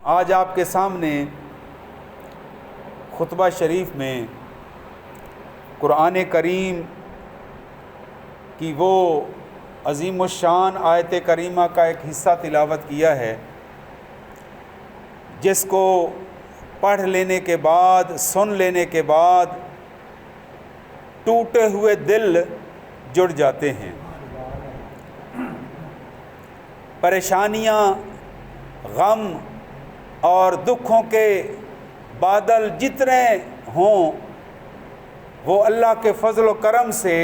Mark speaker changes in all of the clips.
Speaker 1: آج آپ کے سامنے خطبہ شریف میں قرآن کریم کی وہ عظیم الشان آیت کریمہ کا ایک حصہ تلاوت کیا ہے جس کو پڑھ لینے کے بعد، سن لینے کے بعد ٹوٹے ہوئے دل جڑ جاتے ہیں۔ پریشانیاں، غم اور دکھوں کے بادل جتنے ہوں وہ اللہ کے فضل و کرم سے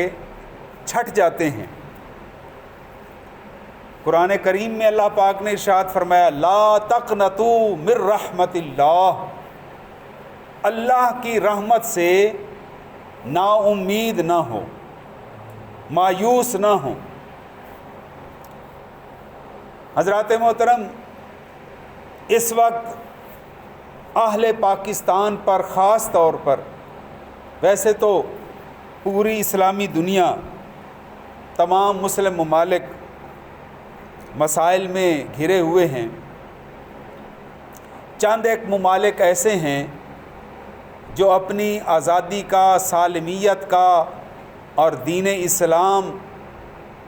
Speaker 1: چھٹ جاتے ہیں۔ قرآن کریم میں اللہ پاک نے ارشاد فرمایا، لا تقنطوا من رحمت اللہ، اللہ کی رحمت سے نا امید نہ ہو، مایوس نہ ہو۔ حضرات محترم، اس وقت اہل پاکستان پر خاص طور پر، ویسے تو پوری اسلامی دنیا، تمام مسلم ممالک مسائل میں گھرے ہوئے ہیں۔ چند ایک ممالک ایسے ہیں جو اپنی آزادی کا، سالمیت کا اور دین اسلام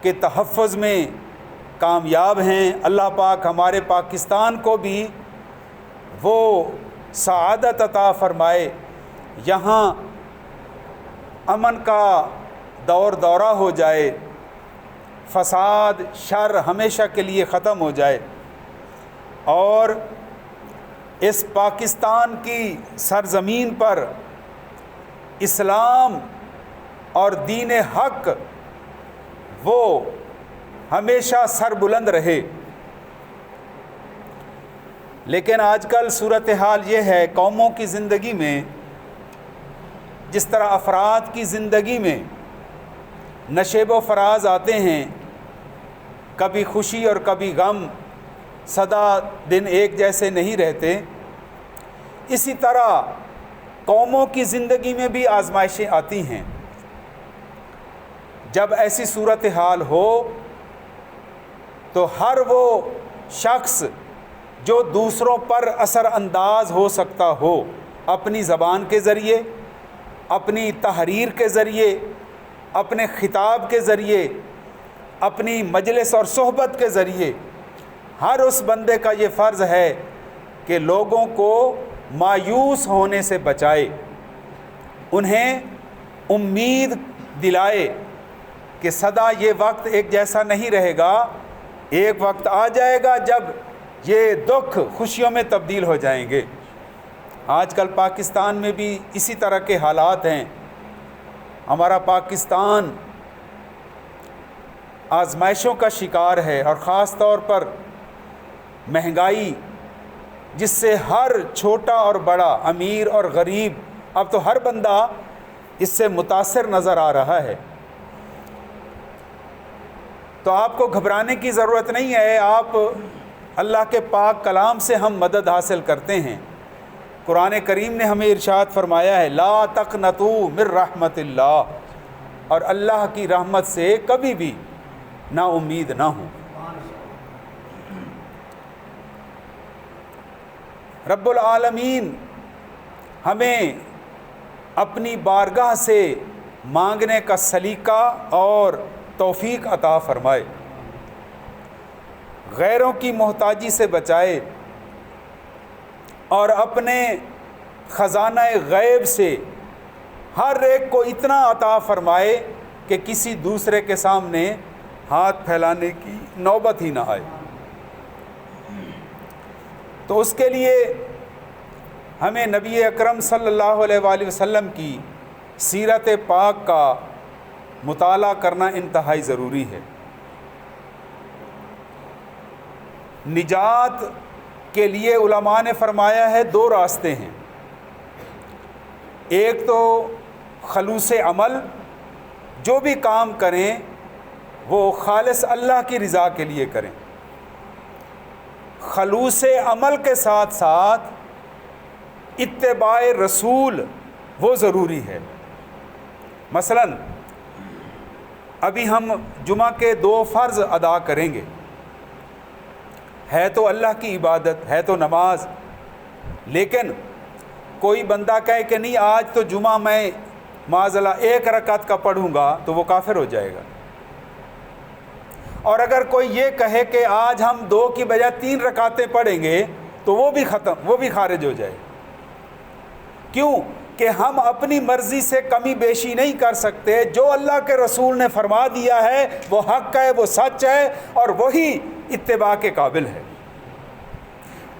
Speaker 1: کے تحفظ میں کامیاب ہیں۔ اللہ پاک ہمارے پاکستان کو بھی وہ سعادت عطا فرمائے، یہاں امن کا دورہ ہو جائے، فساد، شر ہمیشہ کے لیے ختم ہو جائے، اور اس پاکستان کی سرزمین پر اسلام اور دین حق وہ ہمیشہ سر بلند رہے۔ لیکن آج کل صورتحال یہ ہے، قوموں کی زندگی میں جس طرح افراد کی زندگی میں نشیب و فراز آتے ہیں، کبھی خوشی اور کبھی غم، سدا دن ایک جیسے نہیں رہتے، اسی طرح قوموں کی زندگی میں بھی آزمائشیں آتی ہیں۔ جب ایسی صورتحال ہو تو ہر وہ شخص جو دوسروں پر اثر انداز ہو سکتا ہو، اپنی زبان کے ذریعے، اپنی تحریر کے ذریعے، اپنے خطاب کے ذریعے، اپنی مجلس اور صحبت کے ذریعے، ہر اس بندے کا یہ فرض ہے کہ لوگوں کو مایوس ہونے سے بچائے، انہیں امید دلائے کہ سدا یہ وقت ایک جیسا نہیں رہے گا، ایک وقت آ جائے گا جب یہ دکھ خوشیوں میں تبدیل ہو جائیں گے۔ آج کل پاکستان میں بھی اسی طرح کے حالات ہیں۔ ہمارا پاکستان آزمائشوں کا شکار ہے، اور خاص طور پر مہنگائی، جس سے ہر چھوٹا اور بڑا، امیر اور غریب، اب تو ہر بندہ اس سے متاثر نظر آ رہا ہے۔ تو آپ کو گھبرانے کی ضرورت نہیں ہے، آپ اللہ کے پاک کلام سے ہم مدد حاصل کرتے ہیں۔ قرآن کریم نے ہمیں ارشاد فرمایا ہے، لا تقنطوا من رحمت اللہ، اور اللہ کی رحمت سے کبھی بھی نا امید نہ ہوں۔ رب العالمین ہمیں اپنی بارگاہ سے مانگنے کا سلیقہ اور توفیق عطا فرمائے، غیروں کی محتاجی سے بچائے، اور اپنے خزانہ غیب سے ہر ایک کو اتنا عطا فرمائے کہ کسی دوسرے کے سامنے ہاتھ پھیلانے کی نوبت ہی نہ آئے۔ تو اس کے لیے ہمیں نبی اکرم صلی اللہ علیہ وآلہ وسلم کی سیرت پاک کا مطالعہ کرنا انتہائی ضروری ہے۔ نجات کے لیے علماء نے فرمایا ہے 2 راستے ہیں، ایک تو خلوص عمل، جو بھی کام کریں وہ خالص اللہ کی رضا کے لیے کریں۔ خلوص عمل کے ساتھ ساتھ اتباع رسول وہ ضروری ہے۔ مثلا ابھی ہم جمعہ کے 2 فرض ادا کریں گے، ہے تو اللہ کی عبادت, ہے تو نماز, لیکن کوئی بندہ کہے کہ نہیں آج تو جمعہ میں معاذ اللہ 1 رکعت کا پڑھوں گا, تو وہ کافر ہو جائے گا. اور اگر کوئی یہ کہے کہ آج ہم 2 کی بجائے 3 رکعتیں پڑھیں گے, تو وہ بھی ختم, وہ بھی خارج ہو جائے. کیوں کہ ہم اپنی مرضی سے کمی بیشی نہیں کر سکتے. جو اللہ کے رسول نے فرما دیا ہے وہ حق ہے, وہ سچ ہے, اور وہی اتباع کے قابل ہے.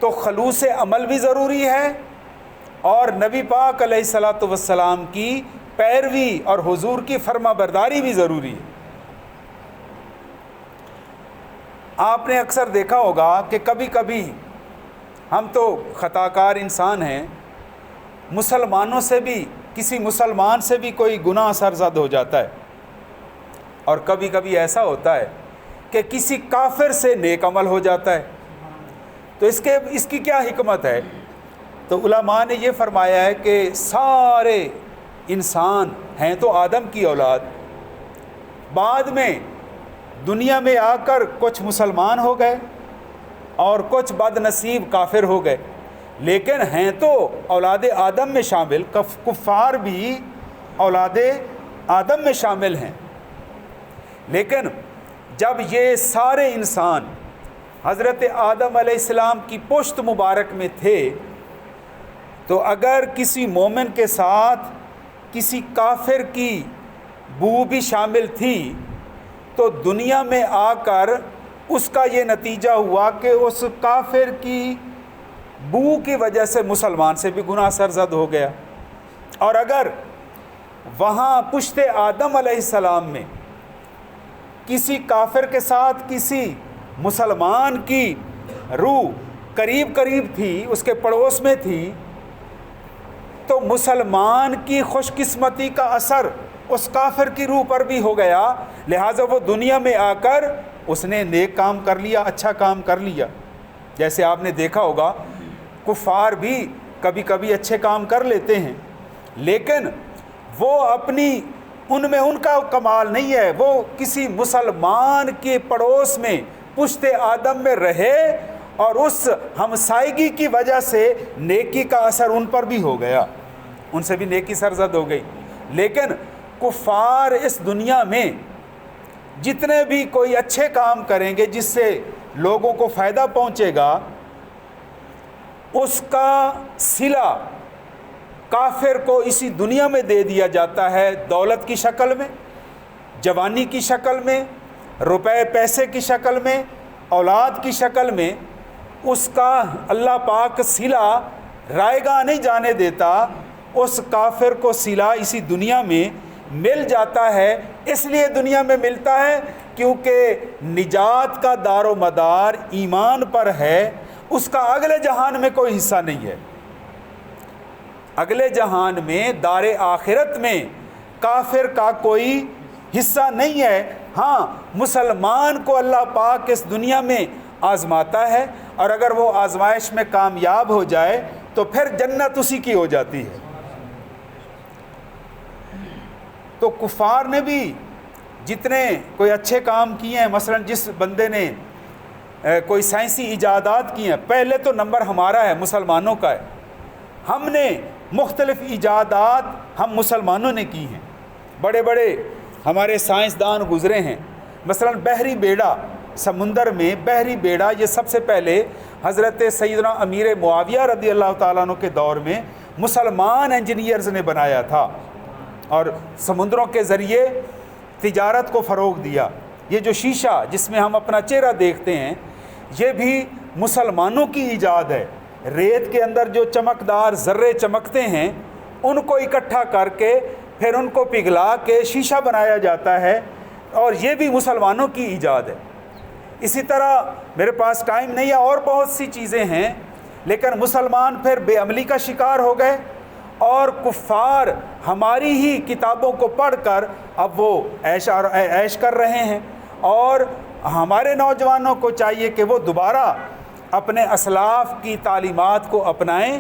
Speaker 1: تو خلوص عمل بھی ضروری ہے, اور نبی پاک علیہ الصلاۃ والسلام کی پیروی اور حضور کی فرما برداری بھی ضروری ہے. آپ نے اکثر دیکھا ہوگا کہ کبھی کبھی ہم تو خطا کار انسان ہیں, مسلمانوں سے بھی, کسی مسلمان سے بھی کوئی گناہ سرزد ہو جاتا ہے, اور کبھی کبھی ایسا ہوتا ہے کہ کسی کافر سے نیک عمل ہو جاتا ہے. تو اس کی کیا حکمت ہے؟ تو علماء نے یہ فرمایا ہے کہ سارے انسان ہیں تو آدم کی اولاد, بعد میں دنیا میں آ کر کچھ مسلمان ہو گئے اور کچھ بد نصیب کافر ہو گئے, لیکن ہیں تو اولاد آدم میں شامل. کفار بھی اولاد آدم میں شامل ہیں. لیکن جب یہ سارے انسان حضرت آدم علیہ السلام کی پشت مبارک میں تھے, تو اگر کسی مومن کے ساتھ کسی کافر کی بو بھی شامل تھی, تو دنیا میں آ کر اس کا یہ نتیجہ ہوا کہ اس کافر کی بو کی وجہ سے مسلمان سے بھی گناہ سرزد ہو گیا. اور اگر وہاں پشت آدم علیہ السلام میں کسی کافر کے ساتھ کسی مسلمان کی روح قریب قریب تھی, اس کے پڑوس میں تھی, تو مسلمان کی خوش قسمتی کا اثر اس کافر کی روح پر بھی ہو گیا. لہٰذا وہ دنیا میں آ کر اس نے نیک کام کر لیا, اچھا کام کر لیا. جیسے آپ نے دیکھا ہوگا کفار بھی کبھی کبھی اچھے کام کر لیتے ہیں, لیکن وہ اپنی ان میں ان کا کمال نہیں ہے. وہ کسی مسلمان کے پڑوس میں پشت آدم میں رہے, اور اس ہمسائیگی کی وجہ سے نیکی کا اثر ان پر بھی ہو گیا, ان سے بھی نیکی سرزد ہو گئی. لیکن کفار اس دنیا میں جتنے بھی کوئی اچھے کام کریں گے جس سے لوگوں کو فائدہ پہنچے گا, اس کا صلہ کافر کو اسی دنیا میں دے دیا جاتا ہے, دولت کی شکل میں, جوانی کی شکل میں, روپے پیسے کی شکل میں, اولاد کی شکل میں. اس کا اللہ پاک صلہ رائے گاہ نہیں جانے دیتا. اس کافر کو صلہ اسی دنیا میں مل جاتا ہے. اس لیے دنیا میں ملتا ہے کیونکہ نجات کا دار و مدار ایمان پر ہے, اس کا اگلے جہان میں کوئی حصہ نہیں ہے. اگلے جہان میں دار آخرت میں کافر کا کوئی حصہ نہیں ہے. ہاں, مسلمان کو اللہ پاک اس دنیا میں آزماتا ہے, اور اگر وہ آزمائش میں کامیاب ہو جائے تو پھر جنت اسی کی ہو جاتی ہے. تو کفار نے بھی جتنے کوئی اچھے کام کیے ہیں, مثلا جس بندے نے کوئی سائنسی ایجادات کی ہیں, پہلے تو نمبر ہمارا ہے, مسلمانوں کا ہے. ہم نے مختلف ایجادات ہم مسلمانوں نے کی ہیں. بڑے بڑے ہمارے سائنسدان گزرے ہیں. مثلا بحری بیڑا, سمندر میں بحری بیڑا, یہ سب سے پہلے حضرت سیدنا امیر معاویہ رضی اللہ تعالیٰ عنہ کے دور میں مسلمان انجینئرز نے بنایا تھا, اور سمندروں کے ذریعے تجارت کو فروغ دیا. یہ جو شیشہ جس میں ہم اپنا چہرہ دیکھتے ہیں, یہ بھی مسلمانوں کی ایجاد ہے. ریت کے اندر جو چمکدار ذرے چمکتے ہیں, ان کو اکٹھا کر کے پھر ان کو پگھلا کے شیشہ بنایا جاتا ہے, اور یہ بھی مسلمانوں کی ایجاد ہے. اسی طرح میرے پاس ٹائم نہیں ہے, اور بہت سی چیزیں ہیں, لیکن مسلمان پھر بے عملی کا شکار ہو گئے, اور کفار ہماری ہی کتابوں کو پڑھ کر اب وہ عیش کر رہے ہیں. اور ہمارے نوجوانوں کو چاہیے کہ وہ دوبارہ اپنے اسلاف کی تعلیمات کو اپنائیں,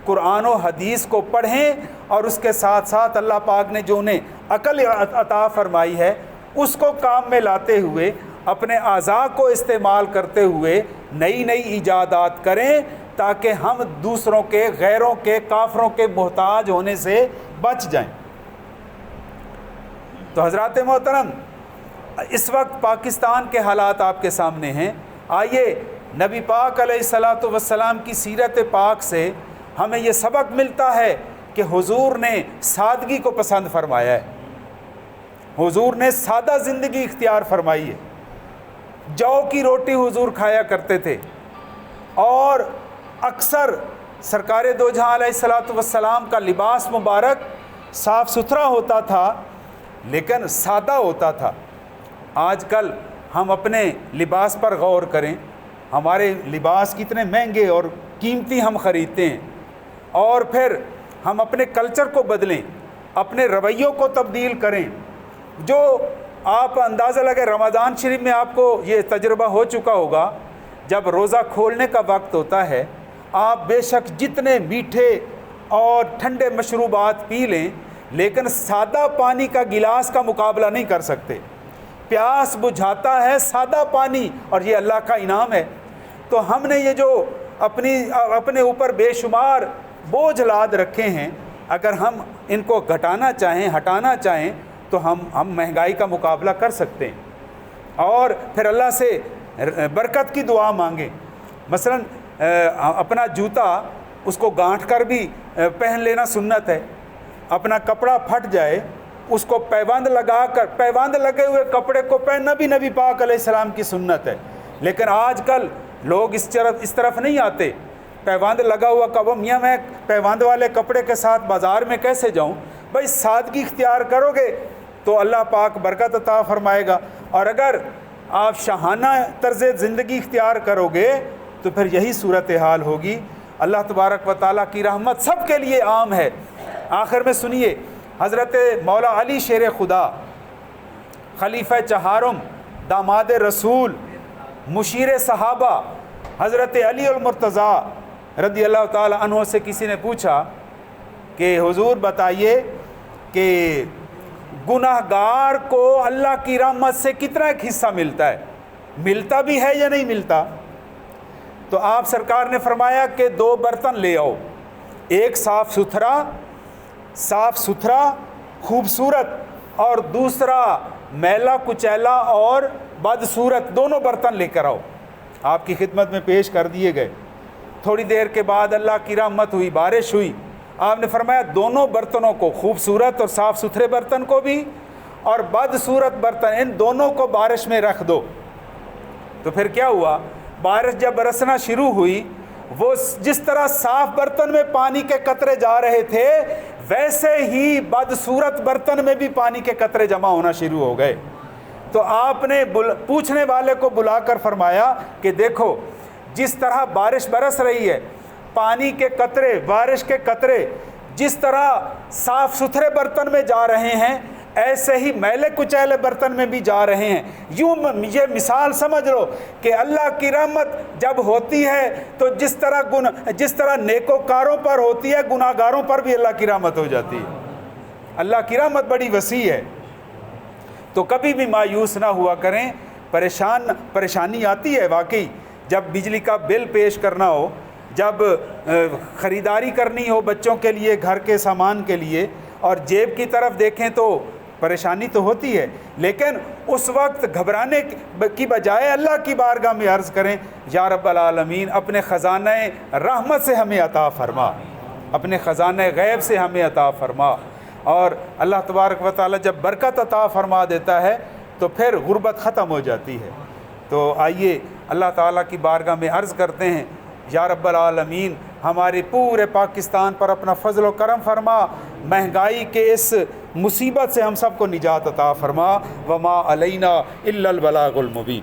Speaker 1: قرآن و حدیث کو پڑھیں, اور اس کے ساتھ ساتھ اللہ پاک نے جو انہیں عقل عطا فرمائی ہے اس کو کام میں لاتے ہوئے, اپنے اعضاء کو استعمال کرتے ہوئے نئی نئی ایجادات کریں تاکہ ہم دوسروں کے، غیروں کے، کافروں کے محتاج ہونے سے بچ جائیں۔ تو حضرات محترم، اس وقت پاکستان کے حالات آپ کے سامنے ہیں۔ آئیے نبی پاک علیہ الصلاۃ والسلام کی سیرت پاک سے ہمیں یہ سبق ملتا ہے کہ حضور نے سادگی کو پسند فرمایا ہے، حضور نے سادہ زندگی اختیار فرمائی ہے۔ جو کی روٹی حضور کھایا کرتے تھے، اور اکثر سرکار دو جہاں علیہ الصلاۃ والسلام کا لباس مبارک صاف ستھرا ہوتا تھا لیکن سادہ ہوتا تھا۔ آج کل ہم اپنے لباس پر غور کریں، ہمارے لباس کتنے مہنگے اور قیمتی ہم خریدتے ہیں، اور پھر ہم اپنے کلچر کو بدلیں، اپنے رویوں کو تبدیل کریں۔ جو آپ اندازہ لگے، رمضان شریف میں آپ کو یہ تجربہ ہو چکا ہوگا، جب روزہ کھولنے کا وقت ہوتا ہے، آپ بے شک جتنے میٹھے اور ٹھنڈے مشروبات پی لیں لیکن سادہ پانی کا گلاس کا مقابلہ نہیں کر سکتے۔ پیاس بجھاتا ہے سادہ پانی، اور یہ اللہ کا انعام ہے۔ تو ہم نے یہ جو اپنے اوپر بے شمار بوجھ لاد رکھے ہیں، اگر ہم ان کو گھٹانا چاہیں، ہٹانا چاہیں، تو ہم مہنگائی کا مقابلہ کر سکتے ہیں، اور پھر اللہ سے برکت کی دعا مانگیں۔ مثلا اپنا جوتا اس کو گانٹھ کر بھی پہن لینا سنت ہے۔ اپنا کپڑا پھٹ جائے اس کو پیبند لگا کر، پیبند لگے ہوئے کپڑے کو پہننا بھی نبی پاک علیہ السلام کی سنت ہے۔ لیکن آج کل لوگ اس طرف نہیں آتے۔ پیبند لگا ہوا کب میاں میں پیبند والے کپڑے کے ساتھ بازار میں کیسے جاؤں؟ بھائی سادگی اختیار کرو گے تو اللہ پاک برکت عطا فرمائے گا، اور اگر آپ شاہانہ طرز زندگی اختیار کرو گے تو پھر یہی صورتحال ہوگی۔ اللہ تبارک و تعالیٰ کی رحمت سب کے لیے عام ہے۔ آخر میں سنیے، حضرت مولا علی شیر خدا، خلیفہ چہارم، داماد رسول، مشیر صحابہ، حضرت علی المرتضیٰ رضی اللہ تعالیٰ عنہ سے کسی نے پوچھا کہ حضور بتائیے کہ گناہ گار کو اللہ کی رحمت سے کتنا ایک حصہ ملتا ہے، ملتا بھی ہے یا نہیں ملتا؟ تو آپ سرکار نے فرمایا کہ 2 برتن لے آؤ، ایک صاف ستھرا خوبصورت، اور دوسرا میلا کچیلا اور بدصورت، دونوں برتن لے کر آؤ۔ آپ کی خدمت میں پیش کر دیے گئے۔ تھوڑی دیر کے بعد اللہ کی رحمت ہوئی، بارش ہوئی۔ آپ نے فرمایا دونوں برتنوں کو، خوبصورت اور صاف ستھرے برتن کو بھی اور بدصورت برتن، ان دونوں کو بارش میں رکھ دو۔ تو پھر کیا ہوا؟ بارش جب برسنا شروع ہوئی، وہ جس طرح صاف برتن میں پانی کے قطرے جا رہے تھے، ویسے ہی بدصورت برتن میں بھی پانی کے قطرے جمع ہونا شروع ہو گئے۔ تو آپ نے پوچھنے والے کو بلا کر فرمایا کہ دیکھو، جس طرح بارش برس رہی ہے، پانی کے قطرے، بارش کے قطرے جس طرح صاف ستھرے برتن میں جا رہے ہیں، ایسے ہی میلے کچیلے برتن میں بھی جا رہے ہیں۔ یوں یہ مثال سمجھ لو کہ اللہ کی رحمت جب ہوتی ہے تو جس طرح نیکوکاروں پر ہوتی ہے، گناہ گاروں پر بھی اللہ کی رحمت ہو جاتی ہے۔ اللہ کی رحمت بڑی وسیع ہے۔ تو کبھی بھی مایوس نہ ہوا کریں۔ پریشانی آتی ہے واقعی، جب بجلی کا بل پیش کرنا ہو، جب خریداری کرنی ہو بچوں کے لیے، گھر کے سامان کے لیے، اور جیب کی طرف دیکھیں تو پریشانی تو ہوتی ہے، لیکن اس وقت گھبرانے کی بجائے اللہ کی بارگاہ میں عرض کریں، یا رب العالمین اپنے خزانہ رحمت سے ہمیں عطا فرما، اپنے خزانہ غیب سے ہمیں عطا فرما۔ اور اللہ تبارک و تعالی جب برکت عطا فرما دیتا ہے تو پھر غربت ختم ہو جاتی ہے۔ تو آئیے اللہ تعالیٰ کی بارگاہ میں عرض کرتے ہیں، یا رب العالمین ہمارے پورے پاکستان پر اپنا فضل و کرم فرما، مہنگائی کے اس مصیبت سے ہم سب کو نجات عطا فرما۔ وما علینا الا البلاغ المبین۔